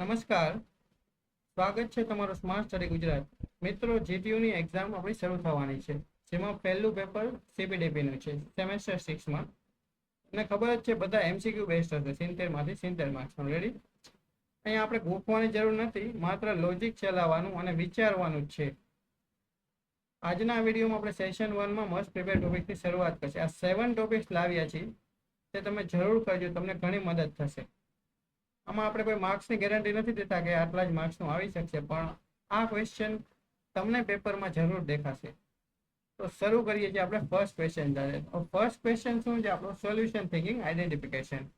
નમસ્કાર. સ્વાગત છે તમારું સ્માર્ટ સ્ટડી ગુજરાત. મિત્રો, જીટીયુની એક્ઝામ આપણી શરૂ થવાની છે, જેમાં પહેલું પેપર સીપીડીપીનું છે સેમેસ્ટર 6માં. તમને ખબર જ છે, બધા એમસીક્યુ બેસ્ડ હશે, 70માંથી 70 માર્ક્સનું. રેડી? અહીંયા આપણે ગોખવાની જરૂર નથી, માત્ર લોજિક ચલાવવાનું અને વિચારવાનું જ છે. આજના વિડીયોમાં આપણે સેશન 1માં મસ્ટ પ્રિપેર ટોપિકથી શરૂઆત કરશે. આ 7 ટોપિક્સ લાવ્યા છીએ, તે તમે જરૂર કરજો, તમને ઘણી મદદ થશે. આમાં આપણે કોઈ માર્ક્સની ગેરંટી નથી દેતા કે આટલા જ માર્ક્સનું આવી શકશે, પણ આ ક્વેશ્ચન તમને પેપરમાં જરૂર દેખાશે. તો શરૂ કરીએ છીએ આપણે ફર્સ્ટ ક્વેશ્ચન સાથે. ફર્સ્ટ ક્વેશ્ચન શું છે આપણો? સોલ્યુશન થિંકિંગ આઈડેન્ટિફિકેશન,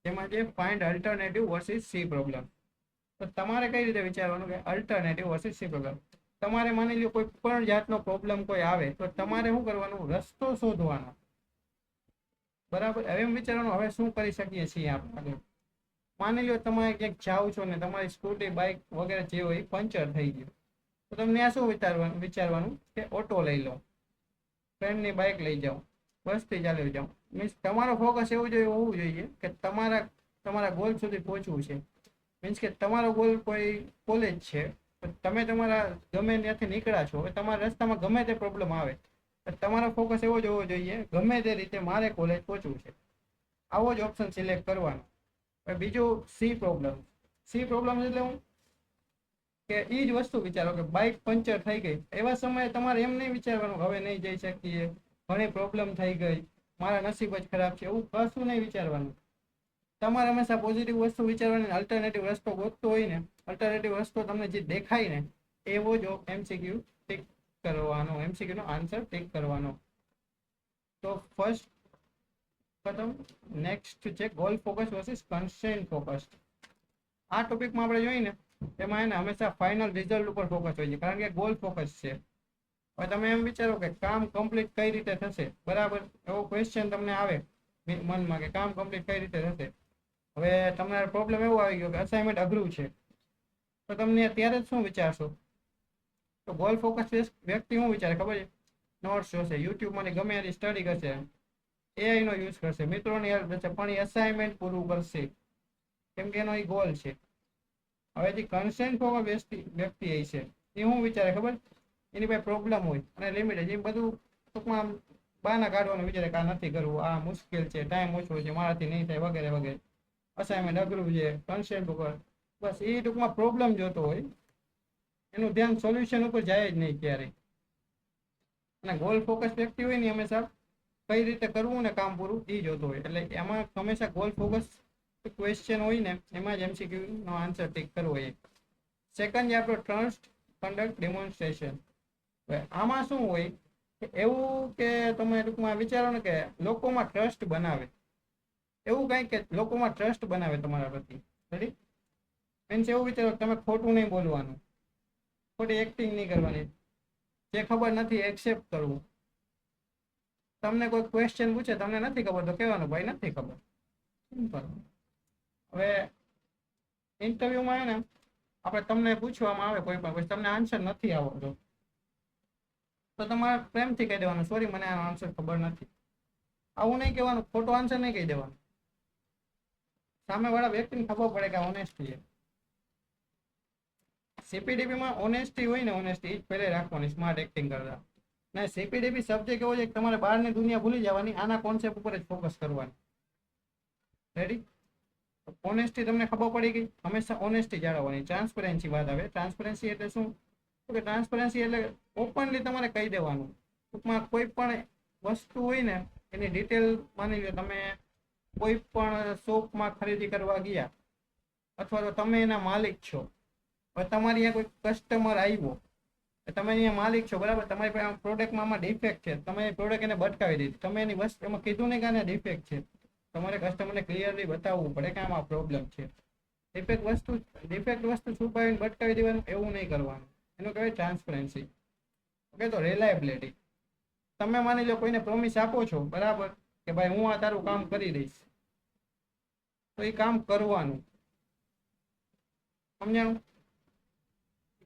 જેમાં છે find alternative versus C problem. તો તમારે કઈ રીતે વિચારવાનું કે અલ્ટરનેટિવ વર્સિસ સી પ્રોબ્લેમ. તમારે માની લો કોઈ પણ જાતનો પ્રોબ્લેમ કોઈ આવે તો તમારે શું કરવાનું? રસ્તો શોધવાનો. બરાબર? હવે એમ વિચારવાનું હવે શું કરી શકીએ છીએ આપણે. માની લો તમે ક્યાંક જાઓ છો ને તમારી સ્કૂટી, બાઇક વગેરે જે હોય પંચર થઈ ગયું, તો તમને આ શું વિચારવાનું કે ઓટો લઈ લો, ફ્રેન્ડની બાઇક લઈ જાઓ, બસથી ચાલી જાઓ. મીન્સ તમારો ફોકસ એવું હોવું જોઈએ કે તમારા ગોલ સુધી પહોંચવું છે. મીન્સ કે તમારો ગોલ કોઈ કોલેજ છે, તમે તમારા ગમે ત્યાંથી નીકળ્યા છો, હવે તમારા રસ્તામાં ગમે તે પ્રોબ્લેમ આવે, તમારો ફોકસ એવો જ હોવો જોઈએ ગમે તે રીતે મારે કોલેજ પહોંચવું છે. આવો જ ઓપ્શન સિલેક્ટ કરવાનો. બીજું સી પ્રોબ્લેમ. સી પ્રોબ્લેમ એટલે હું કે એ જ વસ્તુ વિચારો કે બાઇક પંચર થઈ ગઈ, એવા સમયે તમારે એમ નહીં વિચારવાનું હવે નહીં જઈ શકીએ, ઘણી પ્રોબ્લેમ થઈ ગઈ, મારા નસીબ જ ખરાબ છે, એવું કશું નહીં વિચારવાનું. તમારે હંમેશા પોઝિટિવ વસ્તુ વિચારવાની. અલ્ટરનેટિવ રસ્તો ગોતતો હોય ને, અલ્ટરનેટિવ રસ્તો તમને જે દેખાય ને એવો જ એમસીક્યુ ટિક કરવાનો, એમસીક્યુ નો આન્સર ટિક કરવાનો. તો ફર્સ્ટ ખતમ. નેક્સ્ટ છે goal focus versus constraint focus. આ ટોપિકમાં આપણે જોઈએ ને એમાં એને હંમેશા ફાઇનલ રિઝલ્ટ ઉપર ફોકસ હોય છે, કારણ કે ગોલ ફોકસ છે. હવે તમે એમ વિચારો કે કામ કમ્પ્લીટ કઈ રીતે થશે. બરાબર? એવો ક્વેશ્ચન તમને આવે મનમાં કે કામ કમ્પ્લીટ કઈ રીતે થશે. હવે તમારો પ્રોબ્લેમ એવો આવી ગયો કે અસાઇનમેન્ટ અઘરું છે, તો તમને અત્યારે જ શું વિચારશો? તો ગોલ ફોકસ વ્યક્તિ શું વિચારે ખબર છે? નોટ્સ જોશે, યુટ્યુબમાંથી ગમે એની સ્ટડી કરશે, એઆઈ નો યુઝ કરશે, મિત્રોની હેલ્પ લેશે, પણ એ અસાઇનમેન્ટ પૂરું કરશે, કેમ કે એનો એ ગોલ છે. હવે જે કન્સ્ટ્રેન્ટ ફોકસ વ્યક્તિ એ છે, એ શું વિચારે ખબર? એની પાસે પ્રોબ્લેમ હોય અને લિમિટ છે, એ બધું ટૂંકમાં બહાના કાઢવાનું વિચારે કે આ નથી કરવું, આ મુશ્કેલ છે, ટાઈમ ઓછો છે, મારાથી નહીં થાય, વગેરે વગેરે. અસાઇનમેન્ટ અઘરું છે, કન્સ્ટ્રેન્ટ ઉપર, બસ એ ટૂંકમાં પ્રોબ્લેમ જોતો હોય, એનું ધ્યાન સોલ્યુશન ઉપર જાય જ નહીં ક્યારેય. અને ગોલ ફોકસ વ્યક્તિ હોય ને હંમેશા કઈ રીતે કરવું ને કામ પૂરું એ જોતો હોય. એટલે એમાં હંમેશા ગોલ ફોકસ ક્વેશ્ચન હોય ને એમાં જ એમસીક્યુ નો આન્સર ટિક કરવો હોય. સેકન્ડ છે આપણો ટ્રસ્ટ કન્ડક્ટ ડેમોન્સ્ટ્રેશન. આમાં શું હોય કે એવું કે તમે ટૂંકમાં વિચારો ને કે લોકોમાં ટ્રસ્ટ બનાવે, એવું કંઈક કે લોકોમાં ટ્રસ્ટ બનાવે તમારા પ્રત્યે. રેડી? મીન્સ એવું વિચારો તમે ખોટું નહીં બોલવાનું, ખોટી એક્ટિંગ નહીં કરવાની, જે ખબર નથી એક્સેપ્ટ કરવું. તમને કોઈ ક્વેશ્ચન પૂછે, તમને નથી ખબર તો કહેવાનું ભાઈ નથી ખબર, સિમ્પલ. હવે ઇન્ટરવ્યુમાં ને આપણે તમને પૂછવામાં આવે કોઈ પણ તમને આન્સર નથી આવડતો, તો તમારે પ્રેમથી કહી દેવાનું સોરી મને આ આન્સર ખબર નથી. આવું નહીં કહેવાનું, ખોટો આન્સર નહીં કહી દેવાનું. સામેવાળા વ્યક્તિને ખબર પડે કે ઓનેસ્ટી છે. સીપીડીપીમાં ઓનેસ્ટી હોય ને, ઓનેસ્ટી જ પહેલે રાખવાની સ્માર્ટ એક્ટિંગ કરતા. ને સીપીડીપી સબ્જેક્ટ એવો છે કે તમારે બહારની દુનિયા ભૂલી જવાની, આના કોન્સેપ્ટ ઉપર જ ફોકસ કરવાની. રેડી? ઓનેસ્ટી તમને ખબર પડી ગઈ. હંમેશા ઓનેસ્ટી જાળવવાની. ટ્રાન્સપરન્સી વાત આવે. ટ્રાન્સપરન્સી એટલે શું? કે ટ્રાન્સપરન્સી એટલે ઓપનલી તમારે કહી દેવાનું. ટૂંકમાં કોઈ પણ વસ્તુ હોય ને એની ડિટેલ માની લો તમે કોઈ પણ શોપમાં ખરીદી કરવા ગયા, અથવા તો તમે એના માલિક છો, હવે તમારી અહીંયા કોઈ કસ્ટમર આવ્યો, તમે અહીંયા માલિક છો, બરાબર? તમારી પાસે પ્રોડક્ટમાં આમાં ડિફેક્ટ છે, તમે એ પ્રોડક્ટ એને બટકાવી દીધી, તમે એની વસ્તુ એમાં કીધું નહીં કે આને ડિફેક્ટ છે, તમારે કસ્ટમરને ક્લિયરલી બતાવવું પડે કે આમાં પ્રોબ્લેમ છે. ડિફેક્ટ વસ્તુ છુપાવીને બટકાવી દેવાનું એવું નહીં કરવાનું. એનું કહેવાય ટ્રાન્સપરન્સી. ઓકે? તો રિલાયબિલિટી. તમે માની લો કોઈને પ્રોમિસ આપો છો, બરાબર, કે ભાઈ હું આ તારું કામ કરી દઈશ, તો એ કામ કરવાનું. સમજાણું?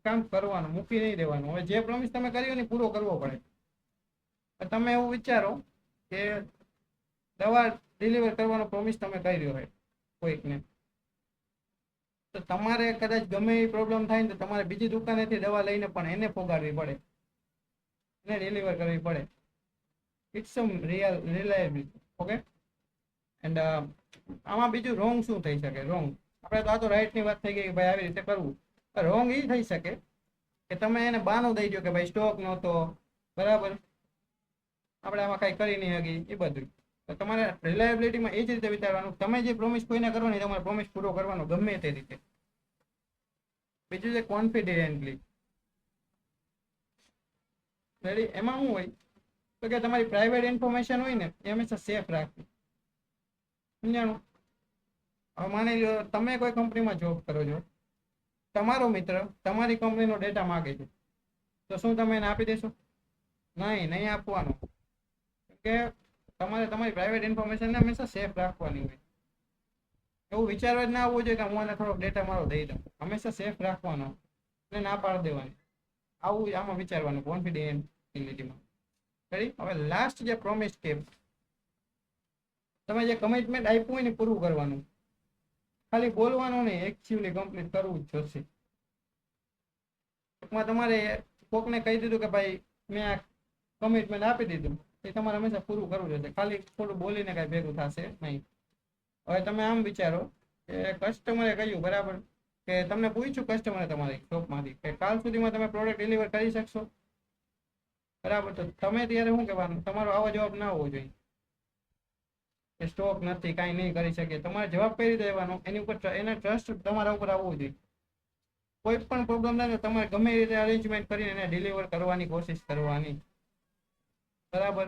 કામ કરવાનું, મૂકી નહીં દેવાનું. હવે જે પ્રોમિસ તમે કર્યો ને પૂરો કરવો પડે. તમે એવું વિચારો કે દવા ડિલિવર કરવાનો પ્રોમિસ તમે કર્યો હોય કોઈકને, તો તમારે કદાચ ગમે એ પ્રોબ્લેમ થાય ને તો તમારે બીજી દુકાનેથી દવા લઈને પણ એને પોગાડવી પડે, એને ડિલિવર કરવી પડે. It's some reliability. Okay. And આમાં બીજું રોંગ શું થઈ શકે? રોંગ આપણે તો આ તો રાઈટની વાત થઈ ગઈ કે ભાઈ આવી રીતે કરવું. રોંગ એ થઈ શકે કે તમે એને બાનું દઈ દો કે ભાઈ સ્ટોક નહોતો, બરાબર, આપણે આમાં કાંઈ કરી નહીં હકી, એ બધું. તો તમારે રિલાયબિલિટીમાં એ જ રીતે વિચારવાનું, તમે જે પ્રોમિસ કોઈને કરવાની તમારે પ્રોમિસ પૂરો કરવાનો ગમે તે રીતે. બીજું છે કોન્ફિડેન્ટલી. રેડી? એમાં શું હોય તો કે તમારી પ્રાઇવેટ ઇન્ફોર્મેશન હોય ને એ હંમેશા સેફ રાખવી. સમજાણું? હવે માની લો તમે કોઈ કંપનીમાં જોબ કરો છો, તમારો મિત્ર તમારી કંપનીનો ડેટા માગે છે, તો શું તમે એને આપી દેશો? નહીં આપવાનું. કે તમારે તમારી પ્રાઇવેટ ઇન્ફોર્મેશનને હંમેશા સેફ રાખવાની હોય. એવું વિચારવા જ ના આવવું જોઈએ કે હું આને થોડોક ડેટા મારો દઈ દઉં. હંમેશા સેફ રાખવાનો અને ના પાડી દેવાની. આવું આમાં વિચારવાનું કોન્ફિડેન્ટિલિટીમાં. રેડી? હવે લાસ્ટ જે પ્રોમિસ સ્ટેપ, તમે જે કમિટમેન્ટ આપ્યું હોય ને પૂરું કરવાનું. ખાલી બોલવાનું નહીં, એકચ્યુઅલી કમ્પ્લીટ કરવું જ જોશે. ટૂંકમાં તમારે કોકને કહી દીધું કે ભાઈ મેં આ કમિટમેન્ટ આપી દીધું, એ તમારે હંમેશા પૂરું કરવું જોઈએ. ખાલી થોડું બોલીને કાંઈ ભેગું થશે નહીં. હવે તમે આમ વિચારો કે કસ્ટમરે કહ્યું, બરાબર, કે તમને પૂછ્યું કસ્ટમરે તમારી શોપમાંથી કે કાલ સુધીમાં તમે પ્રોડક્ટ ડિલિવર કરી શકશો, બરાબર, તો તમે ત્યારે શું કહેવાનું? તમારો આવો જવાબ ના હોવો જોઈએ કે સ્ટોક નથી, કાંઈ નહીં કરી શકે. તમારે જવાબ કઈ રીતે દેવાનો? એની ઉપર એને ટ્રસ્ટ તમારા ઉપર આવવો જોઈએ. કોઈ પણ પ્રોબ્લેમ થાય તો તમારે ગમે રીતે અરેન્જમેન્ટ કરીને એને ડિલિવર કરવાની કોશિશ કરવાની, બરાબર.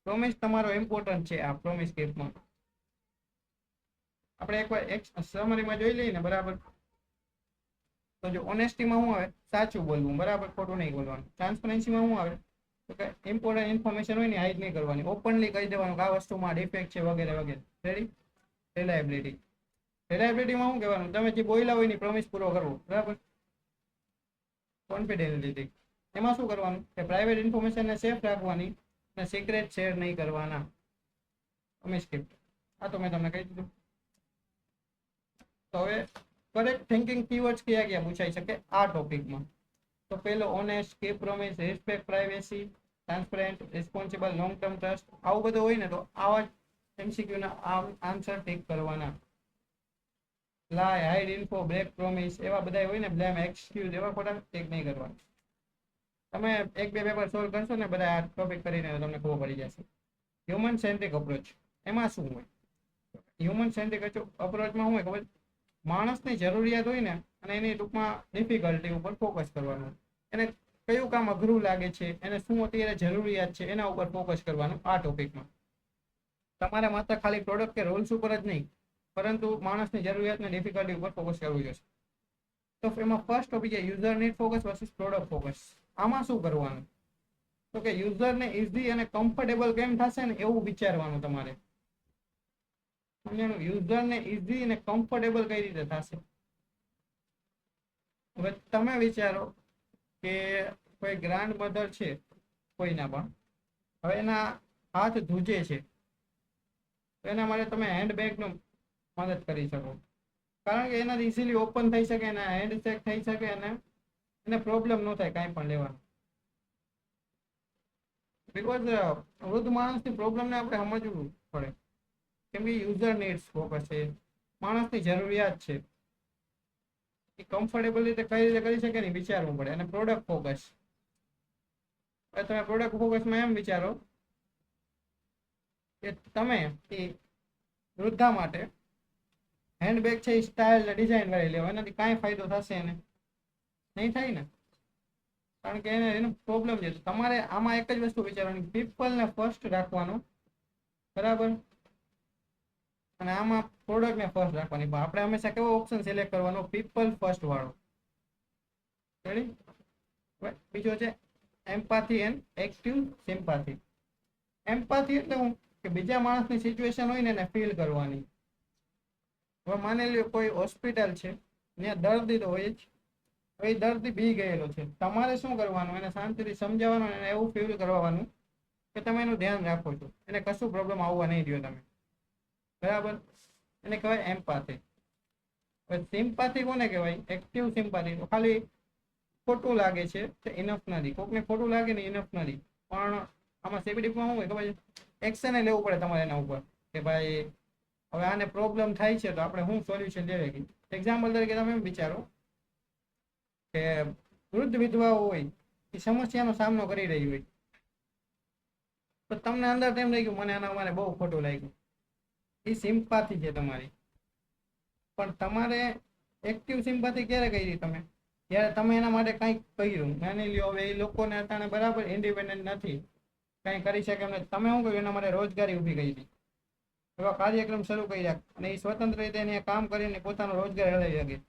પ્રોમિસ તમારો ઇમ્પોર્ટન્ટ છે આ પ્રોમિસ કેસમાં. આપણે એકવાર એક સમરીમાં જોઈ લઈએ ને, બરાબર. તો જો ઓનેસ્ટીમાં શું આવે? સાચું બોલવું, બરાબર, ખોટું નહીં બોલવાનું. ટ્રાન્સપરન્સીમાં શું આવે? તો કે ઇમ્પોર્ટન્ટ ઇન્ફોર્મેશન હોય ને હાઈડ નહીં કરવાની, ઓપનલી કહી દેવાનું કે આ વસ્તુમાં ડિફેક્ટ છે વગેરે વગેરે. રેડી? રિલાયબિલિટી. રિલાયબિલિટીમાં શું કહેવાનું? તમે જે બોલ્યા હોય ને પ્રોમિસ પૂરો કરવો, બરાબર. કોન્ફિડેન્ટિલિટી, એમાં શું કરવાનું કે પ્રાઇવેટ ઇન્ફોર્મેશનને સેફ રાખવાની અને સિક્રેટ શેર નહીં કરવાના. આ તો મેં તમને કહી દીધું. તો હવે કરેક્ટ થિંકિંગ કીવર્ડ્સ કયા કયા પૂછાઈ શકે આ ટોપિકમાં? તો પેલો honest, keep promise, respect privacy, transparent, responsible, long term trust. આવું બધું હોય ને તો આવા જ MCQ ના આન્સર ટિક કરવાના. લાય, હાઇડ ઇન્ફો, બ્રેક પ્રોમિસ, એવા બધા હોય ને, બ્લેમ, એક્સક્યુઝ, એવા ખોટા ટિક નહીં કરવાના. તમે એક બે પેપર સોલ્વ કરશો ને બધા આ ટોપિક કરીને તમને ખબર પડી જશે. હ્યુમન સેન્ટ્રિક અપ્રોચ, એમાં શું હોય? હ્યુમન સેન્ટ્રિક અપ્રોચમાં શું હોય ખબર? માણસની જરૂરિયાત હોય ને અને એની ટૂંકમાં ડિફિકલ્ટી ઉપર ફોકસ કરવાનું. એને કયું કામ અઘરું લાગે છે, એને શું અત્યારે જરૂરિયાત છે, એના ઉપર ફોકસ કરવાનું આ ટોપિકમાં. તમારે માત્ર ખાલી પ્રોડક્ટ કે રૂલ્સ ઉપર જ નહીં, પરંતુ માણસની જરૂરિયાત અને ડિફિકલ્ટી ઉપર ફોકસ કરવું જોઈએ. તો એમાં ફર્સ્ટ ટોપિક છે user need focus versus product focus. આમાં શું કરવાનું? તો કે યુઝરને ઇઝી અને કમ્ફર્ટેબલ કેમ થશે ને એવું વિચારવાનું તમારે. યુઝરને ઇઝી અને કમ્ફર્ટેબલ કઈ રીતે થશે? હવે તમે વિચારો કે કોઈ ગ્રાન્ડ મધર છે કોઈના પણ, હવે એના હાથ ધ્રુજે છે, તો એના માટે તમે હેન્ડબેગનો મદદ કરી શકો, કારણ કે એનાથી ઇઝીલી ઓપન થઈ શકે, એના હેન્ડ ચેક થઈ શકે અને એને પ્રોબ્લેમ ન થાય કાંઈ પણ લેવાનું. બીકોઝ વૃદ્ધ માણસની પ્રોબ્લેમને આપણે સમજવું પડે, કેમ કે યુઝર નીડ્સ ફોકસ છે, માણસની જરૂરિયાત છે, એ કમ્ફર્ટેબલ રીતે કઈ રીતે કરી શકે ને વિચારવું પડે. અને પ્રોડક્ટ ફોકસ, તમે પ્રોડક્ટ ફોકસમાં એમ વિચારો કે તમે એ વૃદ્ધા માટે હેન્ડબેગ છે એ સ્ટાઇલ ડિઝાઇન વાળી લેવા, એનાથી કાંઈ ફાયદો થશે એને? નહીં થાય ને, કારણ કે એનો પ્રોબ્લેમ છે. તમારે આમાં એક જ વસ્તુ વિચારવાની, પીપલને ફર્સ્ટ રાખવાનું, બરાબર, અને આમાં પ્રોડક્ટને ફર્સ્ટ રાખવાની. આપણે હંમેશા કેવો ઓપ્શન સિલેક્ટ કરવાનો? પીપલ ફર્સ્ટ વાળો. રેડી? બીજો છે એમ્પાથી એન્ડ એક્ટિવ સિમ્પાથી. એમ્પાથી એટલે હું કે બીજા માણસની સિચ્યુએશન હોય ને એને ફીલ કરવાની. હવે માની લો કોઈ હોસ્પિટલ છે, ત્યાં દર્દી તો હોય જ, હવે દર્દી બી ગયેલો છે, તમારે શું કરવાનું? એને શાંતિથી સમજાવવાનું, એને એવું ફીલ કરવાનું કે તમે એનું ધ્યાન રાખો છો, એને કશું પ્રોબ્લેમ આવવા નહીં દો તમે, બરાબર. એને કહેવાય એમ્પાથી. સિમ્પાથી કોને કહેવાય? એક્ટિવ સિમ્પાથી. તો ખાલી ખોટું લાગે છે તો ઇનફ નથી. કોકને ખોટું લાગે ને ઇનફ નથી. પણ આમાં સીબીડીમાં શું હોય ખબર છે? એક્શન લેવું પડે તમારે એના ઉપર કે ભાઈ હવે આને પ્રોબ્લેમ થાય છે તો આપણે શું સોલ્યુશન લેવે કે. એક્ઝામ્પલ તરીકે તમે એમ વિચારો કે વૃદ્ધ વિધવાઓ હોય એ સમસ્યાનો સામનો કરી રહી હોય, તો તમને અંદર તેમ થઈ ગયું મને આના મને બહુ ખોટું લાગ્યું. એ સિમ્પાથી છે તમારી. પણ તમારે એક્ટિવ સિમ્પાથી ક્યારે કરી તમે? જ્યારે તમે એના માટે કંઈક કર્યું. માની લ્યો હવે એ લોકોને અટાણે બરાબર ઇન્ડિપેન્ડન્ટ નથી, કંઈ કરી શકે એમ નથી. તમે શું કર્યું? એના માટે રોજગારી ઊભી કરી હતી, એવા કાર્યક્રમ શરૂ કર્યા અને એ સ્વતંત્ર રીતે એને કામ કરીને પોતાનો રોજગાર હલાવી શકે.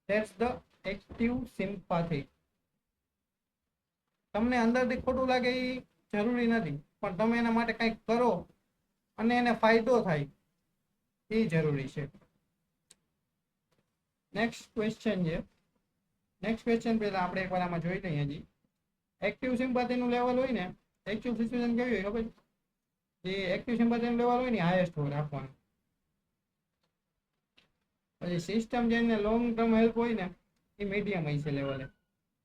That's the active sympathy. તમને અંદરથી ખોટું લાગે એ જરૂરી નથી, પણ તમે એના માટે કંઈક કરો અને એને ફાયદો થાય એ જરૂરી છે. નેક્સ્ટ ક્વેશ્ચન છે. નેક્સ્ટ ક્વેશ્ચન પહેલા આપણે એકવાર આમાં જોઈ લઈએ. હજી એક્ટિવ સિમ્પાથીનું લેવલ હોય ને, એક્ચ્યુઅલ સિચ્યુએશન કેવી હોય ખબર? જે એક્ટિવ સિમ્પાથીનું લેવલ હોય ને હાઈએસ્ટ હોય રાખવાનું. પછી સિસ્ટમ જેને લોંગ ટર્મ હેલ્પ હોય ને એ મીડિયમ હોય છે લેવલે.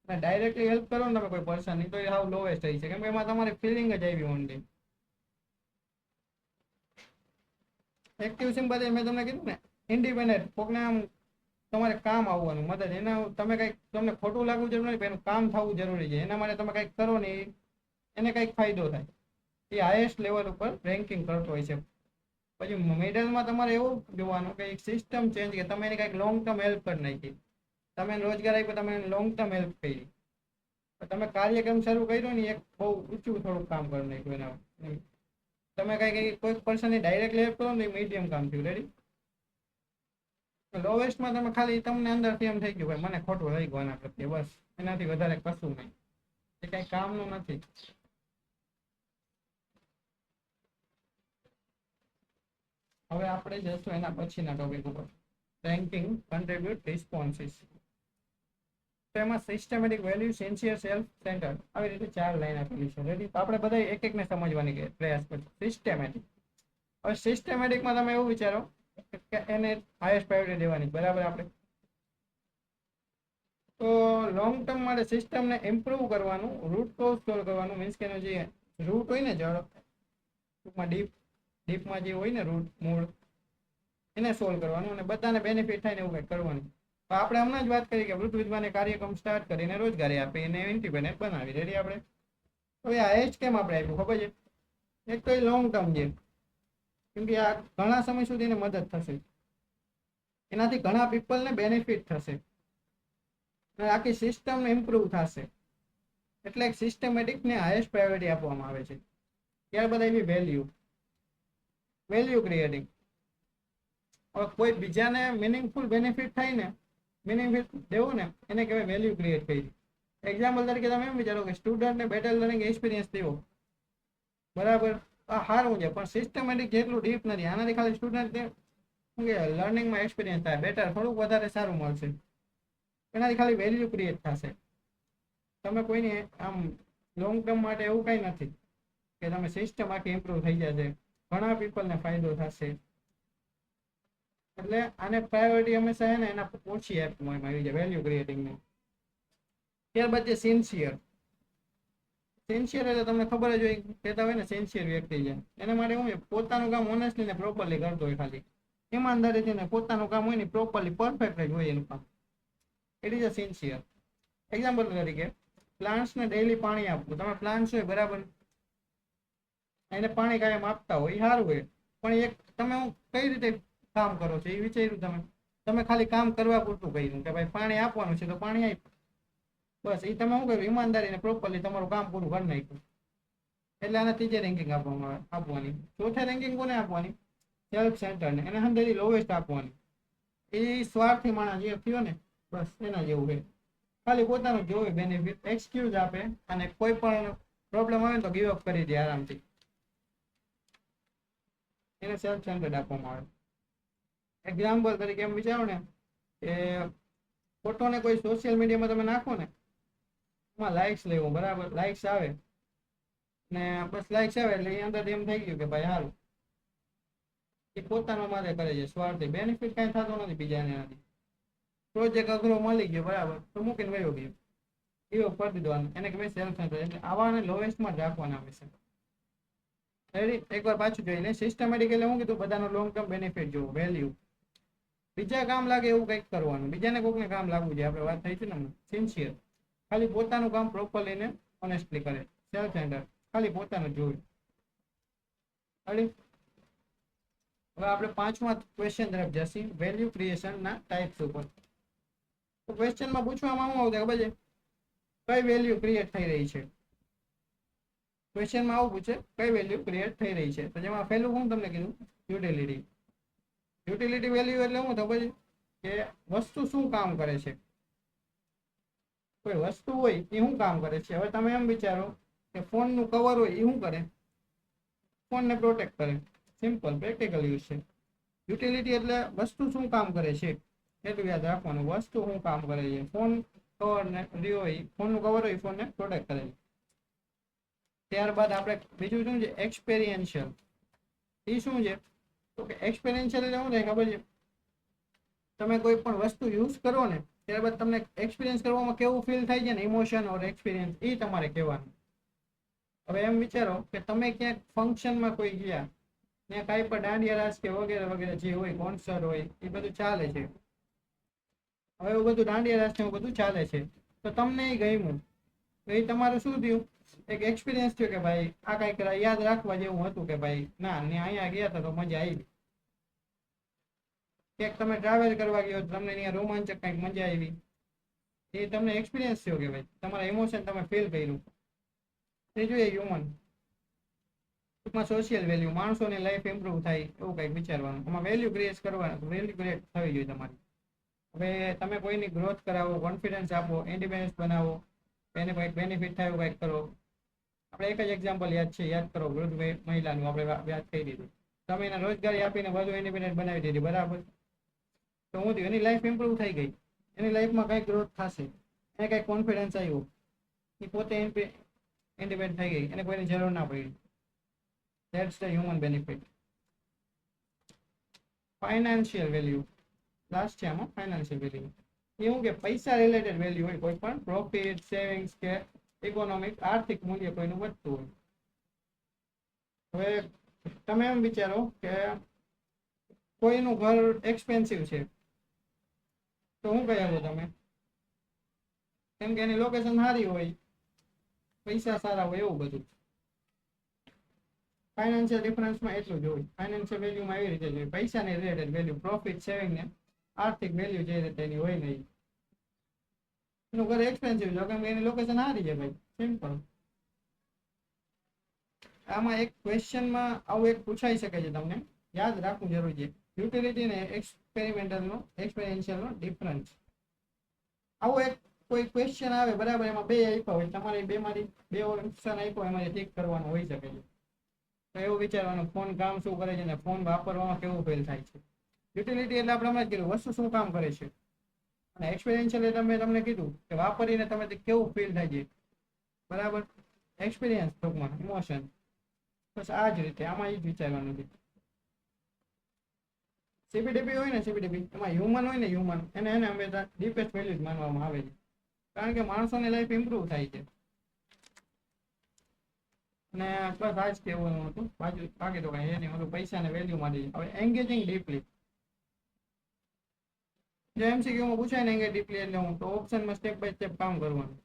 અને ડાયરેક્ટલી હેલ્પ કરો ને તમે કોઈ પર્સન તો એ હાવ લોએસ્ટ હોય છે, કેમ કે એમાં તમારી ફિલિંગ જ આવી ઓનલી. એક્ટિવ સિમ્પાથી મેં તમને કીધું ને ઇન્ડિપેન્ડન્ટ, કોકને આમ તમારે કામ આવવાનું મદદ, એના તમે કંઈક તમને ખોટું લાગવું જરૂરી નહીં, એનું કામ થવું જરૂરી છે. એના માટે તમે કંઈક કરો ને એને કંઈક ફાયદો થાય, એ હાઈએસ્ટ લેવલ ઉપર રેન્કિંગ કરતો હોય છે. પછી મિડલમાં તમારે એવું જોવાનું કે એક સિસ્ટમ ચેન્જ કે તમે એને કંઈક લોંગ ટર્મ હેલ્પ કરી નાખી. તમે રોજગાર આપ્યો, તમે એને લોંગ ટર્મ હેલ્પ કરી. તમે કાર્યક્રમ શરૂ કર્યો ને એક બહુ ઊંચું થોડુંક કામ કરી નાખ્યું એના. તમે કઈ કોઈ પર્સનની ડાયરેક્ટ હેલ્પ કરો ને મીડિયમ કામ થયું. રેડી? લોવેસ્ટમાં તમે ખાલી તમને અંદરથી એમ થઈ ગયું ભાઈ મને ખોટું રહી ગયું આના પ્રત્યે, બસ એનાથી વધારે કશું નહીં, એ કઈ કામનું નથી. હવે આપણે જઈશું એના પછીના ટોપિક ઉપર, રેન્કિંગ કન્ટ્રીબ્યુટ રિસ્પોન્સિસ. તો એમાં systematic value, sincere, self centre, આવી રીતે 4 લાઈન આપેલી છે. રેડી? તો આપણે બધા એક એકને સમજવાની પ્રયાસ કરીશું. સિસ્ટેમેટિક. હવે સિસ્ટેમેટિકમાં તમે એવું વિચારો કે એને હાઈએસ્ટ પ્રાયોરિટી દેવાની, બરાબર? આપણે તો લોંગ ટર્મ માટે સિસ્ટમને ઇમ્પ્રૂવ કરવાનું, રૂટ કોઝ સોલ્વ કરવાનું, મીન્સ કે એનો જે રૂટ હોય ને જળ ટૂંકમાં ડીપમાં જે હોય ને રૂટ મૂળ, એને સોલ્વ કરવાનું અને બધાને બેનિફિટ થાય ને એવું કંઈક કરવાનું. તો આપણે હમણાં જ વાત કરી કે વૃદ્ધ વિધવાને કાર્યક્રમ સ્ટાર્ટ કરીને રોજગારી આપી અને ઇન્ડિપેન્ડન્ટ બનાવી. રેડી? આપણે હવે આ એજ કેમ આપણે આપ્યું ખબર છે? એક તો એ લોંગ ટર્મ છે, કેમ કે આ ઘણા સમય સુધી એને મદદ થશે, એનાથી ઘણા પીપલને બેનિફિટ થશે, આખી સિસ્ટમ ઇમ્પ્રૂવ થશે. એટલે એક સિસ્ટમેટિકને હાઈએસ્ટ પ્રાયોરિટી આપવામાં આવે છે. ત્યારબાદ આવી વેલ્યુ ક્રિએટિંગ. હવે કોઈ બીજાને મિનિંગફુલ બેનિફિટ થાય ને, બેનિફિટ દેવું ને, એને કહેવાય વેલ્યુ ક્રિએટ કરી. એક્ઝામ્પલ તરીકે તમે એમ વિચારો કે સ્ટુડન્ટને બેટર લર્નિંગ એક્સપિરિયન્સ દેવો, બરાબર? આ સારું છે પણ સિસ્ટમેટિક જેટલું ડીપ નથી. આનાથી ખાલી સ્ટુડન્ટને શું કે લર્નિંગમાં એક્સપિરિયન્સ થાય, બેટર થોડુંક વધારે સારું મળશે, એનાથી ખાલી વેલ્યુ ક્રિએટ થશે. તમે કોઈની આમ લોંગ ટર્મ માટે એવું કંઈ નથી કે તમે સિસ્ટમ આખી ઇમ્પ્રૂવ થઈ જશે, ઘણા પીપલને ફાયદો થશે. એટલે આને પ્રાયોરિટી હંમેશા છે ને એના ઓછી આપવામાં આવી જાય, વેલ્યુ ક્રિએટિંગને. ત્યારબાદ છે સિન્સિયર. સિન્સિયર એટલે તમને ખબર જ હોય, કહેતા હોય ને સિન્સિયર વ્યક્તિ છે, એના માટે હું પોતાનું કામ ઓનેસ્ટલી ને પ્રોપરલી કરતો હોય, ખાલી ઈમાનદારીથી ને પોતાનું કામ હોય ને પ્રોપરલી પરફેક્ટ જ હોય એનું કામ. It is a sincere. Example તરીકે પ્લાન્ટ્સને ડેઈલી પાણી આપવું. તમે પ્લાન્ટ્સ હોય બરાબર, એને પાણી કાયમ આપતા હોય, એ સારું હોય, પણ એક તમે હું કઈ રીતે કામ કરો છો એ વિચાર્યું? તમે ખાલી કામ કરવા પૂરતું કર્યું કે ભાઈ પાણી આપવાનું છે તો પાણી આપ્યું, બસ. એ તમે શું કર્યું? ઈમાનદારીને પ્રોપરલી તમારું કામ પૂરું કરી નાખ્યું. એટલે આને ત્રીજે રેન્કિંગ આપવાની. ચોથે રેન્કિંગ કોને આપવાની? સેલ્ફ સેન્ટરને. એને હંધેથી લોવેસ્ટ આપવાની. એ સ્વાર્થી માણસ જે થયો ને, બસ એના જેવું છે, ખાલી પોતાનું જોવે બેનિફિટ, એક્સક્યુઝ આપે અને કોઈ પણ પ્રોબ્લેમ આવે તો ગીવ અપ કરી દે આરામથી. એને સેલ્ફ સેન્ટર્ડ આપવામાં આવે. એક્ઝામ્પલ તરીકે એમ વિચારો ને કે ફોટોને કોઈ સોશિયલ મીડિયામાં તમે નાખો ને, એમાં લાઇક્સ લેવું, બરાબર? લાઇક્સ આવે ને બસ લાઇક્સ આવે એટલે એ અંદર એમ થઈ ગયું કે ભાઈ સારું, એ પોતાના માટે કરે છે, સ્વાર્થી, બેનિફિટ કાંઈ થતો નથી બીજાને એનાથી. પ્રોજેક્ટ અઘરો મળી ગયો બરાબર તો મૂકીને વયો ગયો એવો કરી દીધો એને કે ભાઈ સેલ્ફ સેન્ટર એટલે આવાને લોએસ્ટમાં જ રાખવાના આવે છે રેડી એકવાર પાછું જોઈને સિસ્ટમેટિકલી હું કીધું બધાનો લોંગ ટર્મ બેનિફિટ જોવું વેલ્યુ બીજા કામ લાગે એવું કંઈક કરવાનું બીજાને કોઈકને કામ લાગવું જોઈએ આપણે વાત થઈ છે ને સિન્સિયર ખાલી પોતાનું કામ પ્રોપરલી ને ઓનેસ્ટલી કરે સેલ્ફ સેન્ટર ખાલી પોતાનું જોયું રેડી હવે આપણે પાંચમા ક્વેશ્ચન તરફ જશું વેલ્યુ ક્રિએશન ના ટાઈપ્સ ઉપર તો ક્વેશ્ચનમાં પૂછવામાં શું આવશે ખબર છે કઈ વેલ્યુ ક્રિએટ થઈ રહી છે ક્વેશ્ચનમાં આવું પૂછે કઈ વેલ્યુ ક્રિએટ થઈ રહી છે તો જેમાં પહેલું હું તમને કીધું યુટિલિટી યુટિલિટી વેલ્યુ એટલે શું ખબર છે કે વસ્તુ શું કામ કરે છે કોઈ વસ્તુ હોય એ શું કામ કરે છે હવે તમે એમ વિચારો કે ફોનનું કવર હોય એ શું કરે ફોનને પ્રોટેક્ટ કરે સિમ્પલ પ્રેક્ટિકલ યુઝ છે યુટિલિટી એટલે વસ્તુ શું કામ કરે છે એટલું યાદ રાખવાનું વસ્તુ શું કામ કરે છે ફોન કવર ને રહ્યો હોય ફોનનું કવર હોય ફોનને પ્રોટેક્ટ કરે છે ત્યારબાદ આપણે બીજું શું છે એક્સપેરિયન્શિયલ એ શું છે તો કે એક્સપેરિયન્શિયલ એટલે શું થાય ખબર છે તમે કોઈ પણ વસ્તુ યુઝ કરો ને ત્યારબાદ તમને એક્સપિરિયન્સ કરવામાં કેવું ફીલ થાય છે ને ઇમોશન ઓર એક્સપિરિયન્સ એ તમારે કહેવાનું હવે એમ વિચારો કે તમે ક્યાંક ફંક્શનમાં કોઈ ગયા ત્યાં કાંઈ પણ દાંડિયા રાસ કે વગેરે વગેરે જે હોય કોન્સર્ટ હોય એ બધું ચાલે છે હવે એવું બધું દાંડિયા રાસ ને એવું બધું ચાલે છે તો તમને એ ગમ્યું તો એ તમારું શું થયું એક એક્સપિરિયન્સ થયો કે ભાઈ આ કંઈક યાદ રાખવા જેવું હતું કે ભાઈ ના ને અહીંયા ગયા હતા તો મજા આવી ક્યાંક તમે ટ્રાવેલ કરવા ગયો તમને અહીંયા રોમાંચક કંઈક મજા આવી એ તમને એક્સપિરિયન્સ થયો કે ભાઈ તમારા ઇમોશન તમે ફીલ કર્યું ત્રીજું એ હ્યુમન ટૂંકમાં સોશિયલ વેલ્યુ માણસોની લાઈફ ઇમ્પ્રુવ થાય એવું કંઈક વિચારવાનું એમાં વેલ્યુ ક્રિએટ કરવાનું વેલ્યુ ક્રિએટ થવી જોઈએ તમારી હવે તમે કોઈની ગ્રોથ કરાવો કોન્ફિડન્સ આપો ઇન્ડિપેન્ડન્સ બનાવો એને કંઈક બેનિફિટ થાય એવું કંઈક કરો આપણે એક જ એક્ઝામ્પલ યાદ કરો વૃદ્ધ મહિલાનું આપણે વાત કરી દીધું તમે એને રોજગારી આપીને વધુ ઇન્ડિપેન્ડન્ટ બનાવી દીધી બરાબર તો હું થયું એની લાઈફ ઇમ્પ્રુવ થઈ ગઈ એની લાઈફમાં કંઈક ગ્રોથ થશે એને કંઈક કોન્ફિડન્સ આવ્યો એ પોતે ઇન્ડિપેન્ડન્ટ થઈ ગઈ એને કોઈની જરૂર ના પડી that's the human benefit financial value last છે આમાં ફાઇનાન્શિયલ વેલ્યુ એવું કે પૈસા રિલેટેડ વેલ્યુ હોય કોઈ પણ પ્રોફિટ સેવિંગ્સ કે ઇકોનોમિક આર્થિક મૂલ્ય કોઈનું વધતું હોય હવે તમે એમ વિચારો કે કોઈનું ઘર એક્સપેન્સિવ છે તો હું કહી આપો તમે કેમ કે એની લોકેશન સારી હોય પૈસા સારા હોય એવું બધું ફાઇનાન્શિયલ ડિફરન્સમાં એટલું જ હોય ફાઇનાન્શિયલ વેલ્યુમાં એવી રીતે જોઈએ પૈસાની રિલેટેડ વેલ્યુ પ્રોફિટ સેવિંગ ને આર્થિક વેલ્યુ જે રીતે એની હોય નહીં એનું ઘર એક્સપેન્સિવ છે કેમ કે એની લોકેશન સારી છે ભાઈ સિમ્પલ આમાં એક ક્વેશ્ચનમાં આવું એક પૂછાઈ શકે છે તમને યાદ રાખવું જરૂરી છે યુટિલિટી ને એક્સપેરિયન્શિયલનો ડિફરન્સ આવું એક કોઈ ક્વેશ્ચન આવે બરાબર એમાં બે આપ્યા હોય તમારે બે ઓપ્શન આપ્યો એમાંથી ઠીક કરવાનું હોઈ શકે છે તો એવું વિચારવાનું ફોન કામ શું કરે છે ને ફોન વાપરવામાં કેવું ફેલ થાય છે યુટિલિટી એટલે આપણે હમણાં કીધું વસ્તુ શું કામ કરે છે અને એક્સપિરિયન્શિયલ એટલે મેં તમને કીધું કે વાપરીને તમે કેવું ફીલ થાય છે બરાબર એક્સપિરિયન્સ ટૂંકમાં ઇમોશન બસ આ જ રીતે આમાં એ જ વિચારવાનું છે સીપીડીપી હોય ને સીપીડીપી એમાં હ્યુમન હોય ને હ્યુમન એને હંમેશા ડીપેસ્ટ વેલ્યુ માનવામાં આવે છે કારણ કે માણસોની લાઈફ ઇમ્પ્રુવ થાય છે અને બસ આ જ કહેવાનું હતું બાકી તો કાંઈ એ નહીં બધું પૈસાને વેલ્યુ માટે હવે એન્ગેજિંગ ડીપલી જો એમસીક્યુમાં પૂછાય ને એંગેજ ડીપલી એટલે હું તો ઓપ્શનમાં સ્ટેપ બાય સ્ટેપ કામ કરવાનું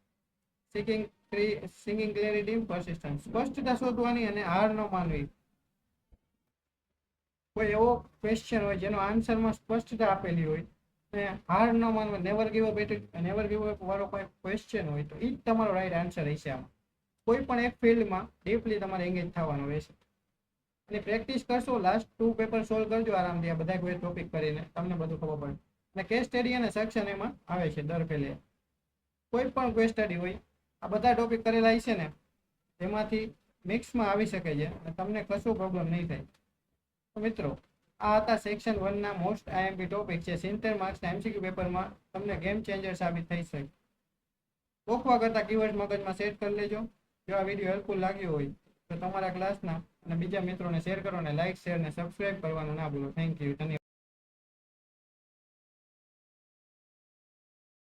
સિંગિંગ ક્લેરિટી પરસિસ્ટન્સ સ્પષ્ટતા શોધવાની અને હાર ન માનવી કોઈ એવો ક્વેશ્ચન હોય જેનો આન્સરમાં સ્પષ્ટતા આપેલી હોય અને હાર ન માનવા નેવર ગીવ અપ વાળો કોઈ ક્વેશ્ચન હોય તો એ જ તમારો રાઈટ આન્સર હશે આમાં કોઈ પણ એક ફિલ્ડમાં ડીપલી તમારે એંગેજ થવાનું રહેશે અને પ્રેક્ટિસ કરશો લાસ્ટ 2 પેપર સોલ્વ કરજો આરામથી આ બધા કોઈ ટોપિક કરીને તમને બધું ખબર પડે અને કેસ સ્ટડી અને સેક્શન એમાં આવે છે દર પહેલે કોઈ પણ કેસ સ્ટડી હોય આ બધા ટોપિક કરેલા છે ને એમાંથી મિક્સમાં આવી શકે છે અને તમને કશું પ્રોબ્લેમ નહીં થાય તો મિત્રો આ હતા સેક્શન 1 ના મોસ્ટ આઈએમપી ટોપિક છે 70 માર્ક્સના એમસીક્યુ પેપરમાં તમને ગેમ ચેન્જર સાબિત થઈ શકે ગોખવા કરતા કીવર્ડ મગજમાં સેટ કરી લેજો જો આ વિડીયો હેલ્પફુલ લાગ્યો હોય તો તમારા ક્લાસના અને બીજા મિત્રોને શેર કરો અને લાઇક શેર અને સબસ્ક્રાઇબ કરવાનું ના ભૂલો થેન્ક યુ ધન્યવાદ